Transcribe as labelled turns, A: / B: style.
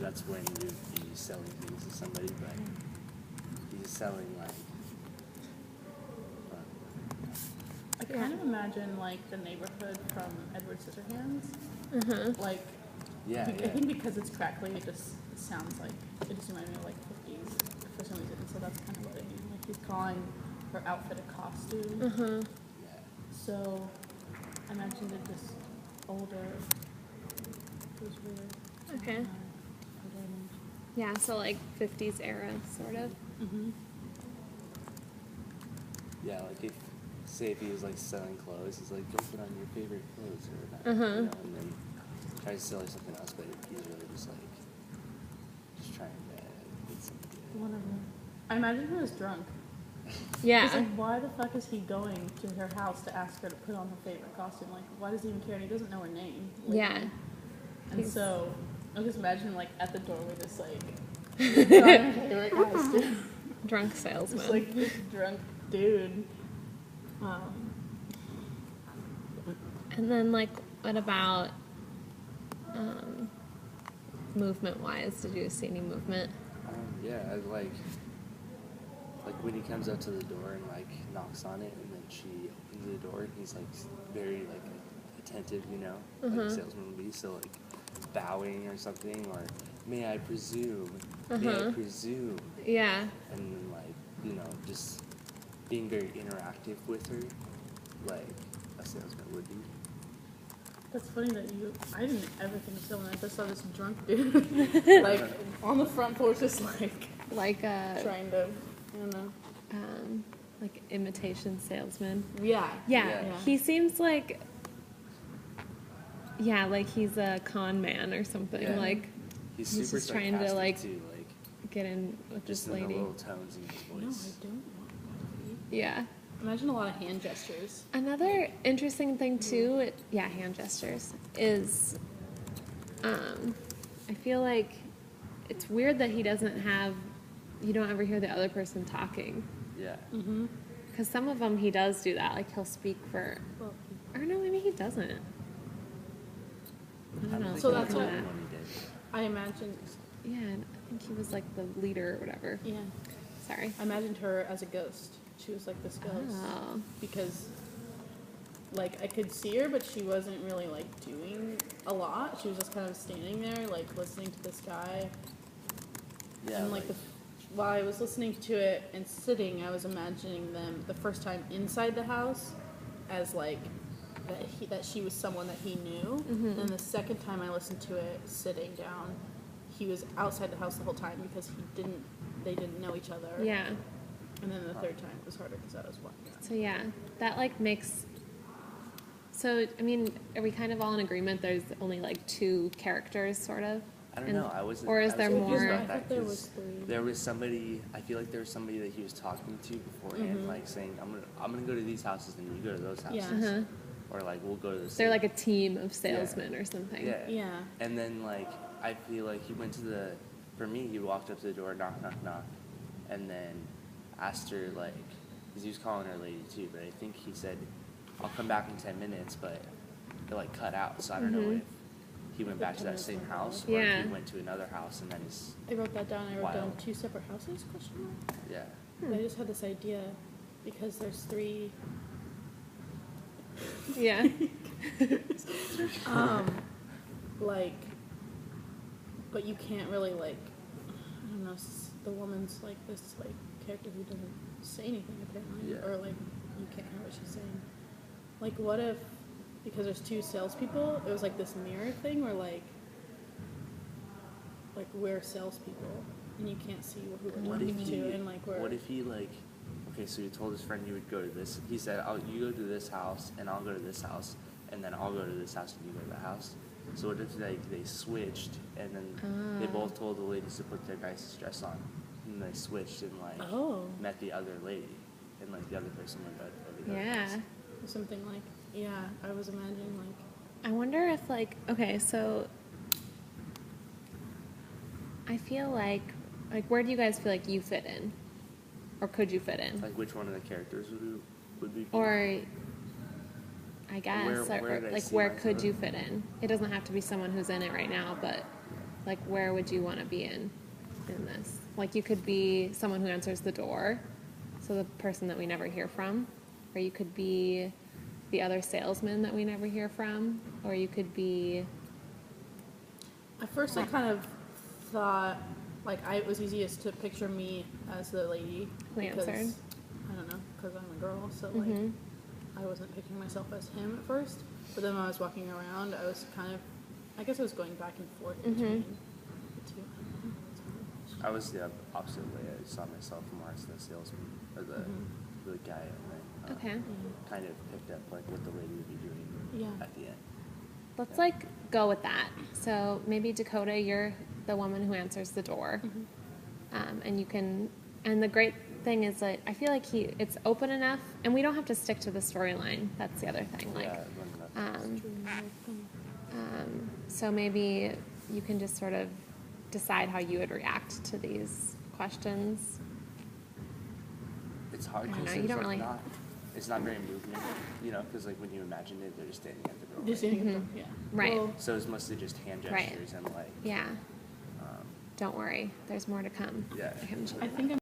A: that's when you'd be selling things to somebody, but he's selling like.
B: I kind of imagine like the neighborhood from Edward Scissorhands.
C: Mm-hmm.
B: Like,
A: Yeah,
B: I think because it's crackly, it just sounds like it just reminds me of like 50s for some reason. So that's kind of what I mean. Like he's calling her outfit a costume.
C: Mm-hmm.
A: Yeah.
B: So I imagined it just older. It was weird.
C: Okay. Yeah, so like 50s era, sort of.
B: Mm-hmm.
A: Yeah, like if he was like selling clothes, he's like, go put on your favorite clothes or whatever, you know, and then tries to sell you something else, but he's really just trying to get something.
B: Whatever. I imagine he was drunk.
C: Yeah.
B: It's like, why the fuck is he going to her house to ask her to put on her favorite costume? Like, why does he even care? And he doesn't know her name. Like,
C: Yeah.
B: And so, I just imagine, like, at the doorway, just, like, put on her favorite costume.
C: Drunk salesman.
B: Just, like, this drunk dude.
C: And then, like, what about movement-wise? Did you see any movement?
A: Yeah, I like when he comes up to the door and like knocks on it, and then she opens the door, and he's like very like attentive, you know, like a salesman would be, so like bowing or something, or may I presume, may I presume,
C: Yeah.
A: and then like, you know, just being very interactive with her, like a salesman would be.
B: That's funny that I didn't ever think of someone. I just saw this drunk dude, like, on the front porch, just, like trying to, I don't know.
C: Like imitation salesman.
B: Yeah.
C: Yeah. He seems like, like he's a con man or something.
A: Yeah.
C: Like
A: He's super
C: just trying to like
A: too, like
C: get in with
A: just
C: this
A: in the
C: lady.
A: little tones in his
B: No,
A: voice.
B: I don't want one.
C: Yeah.
B: Imagine a lot of hand gestures.
C: Another interesting thing too, hand gestures, is I feel like it's weird that you don't ever hear the other person talking.
A: Yeah.
B: Mm-hmm.
C: Because some of them he does do that, like he'll speak for, or no, maybe he doesn't. I don't know.
B: So that's what
A: when he did.
B: I imagined.
C: Yeah, I think he was like the leader or whatever.
B: Yeah.
C: Sorry.
B: I imagined her as a ghost. She was like this ghost.
C: Oh.
B: Because, like, I could see her, but she wasn't really, like, doing a lot. She was just kind of standing there, like, listening to this guy.
A: Yeah.
B: And, like, while I was listening to it and sitting, I was imagining them the first time inside the house as, like, that she was someone that he knew. And then the second time I listened to it sitting down, he was outside the house the whole time because they didn't know each other.
C: Yeah.
B: And then the third time it was harder because I was walking.
C: So yeah, that like makes. So I mean, are we kind of all in agreement? There's only like two characters, sort of.
A: I don't know. I wasn't.
C: Or is
A: I was
C: there
A: confused
C: more?
A: about
B: I
A: that
B: thought there
A: 'cause
B: was three.
A: There was somebody. I feel like there was somebody that he was talking to beforehand, like saying, "I'm gonna go to these houses and you go to those houses,"
B: Yeah.
A: or like we'll go to the.
C: They're like a team of salesmen or something.
A: Yeah.
B: Yeah.
A: And then like I feel like he went to the. For me, he walked up to the door, knock, knock, knock, and then asked her like, because he was calling her lady too, but I think he said, "I'll come back in 10 minutes," but it like cut out, so I don't know if he went back to that same house or if he went to another house and then he's.
B: I wrote that down. I wrote down
A: Wild.
B: 2 separate houses? Question mark.
A: Yeah.
B: I just had this idea because there's 3.
C: Yeah.
B: Like, but you can't really like. I don't know. The woman's like this like character who doesn't say anything apparently, or like you can't hear what she's saying. Like, what if because there's 2 salespeople, it was like this mirror thing where like we're salespeople and you can't see who we're
A: What
B: talking
A: if
B: to, and like we're.
A: What if he like? Okay, so you told his friend you would go to this. He said, "You go to this house, and I'll go to this house, and then I'll go to this house, and you go to that house." So what if they switched, and then they both told the ladies to put their nicest dress on, and they switched and like met the other lady, and like the other person went over the other house.
B: Something like, I was imagining like.
C: I wonder if like, okay, so I feel like where do you guys feel like you fit in? Or could you fit in?
A: Like which one of the characters would be?
C: Or I guess,
A: Where did I
C: like
A: see
C: where
A: myself?
C: could you fit in? It doesn't have to be someone who's in it right now, but Like, where would you want to be in this? Like, you could be someone who answers the door, so the person that we never hear from, or you could be the other salesman that we never hear from, or you could be...
B: At first, I kind of thought, like, it was easiest to picture me as the lady.
C: Who answered?
B: I don't know, because I'm a girl, so, like, I wasn't picturing myself as him at first. But then when I was walking around, I was kind of, I guess I was going back and forth between the two. I don't know. It's hard.
A: I was the opposite way. I saw myself more as the salesman or the guy, and then
C: Okay.
A: kind of picked up like what the lady would be doing
B: Yeah.
A: at the end.
C: Let's, like, go with that. So maybe, Dakota, you're the woman who answers the door. And you can... And the great thing is that I feel like it's open enough, and we don't have to stick to the storyline. That's the other thing. Like, so maybe you can just sort of decide how you would react to these questions.
A: It's hard
C: I don't
A: because
C: know, you don't really-
A: it's not very movement, you know, because like when you imagine it, they're just standing at the door.
B: Just standing at the- yeah.
C: Right.
B: Well,
A: So it's mostly just hand
C: Right.
A: gestures and like
C: Yeah. Don't worry. There's more to come.
A: Yeah.
C: for him to-
B: I think I'm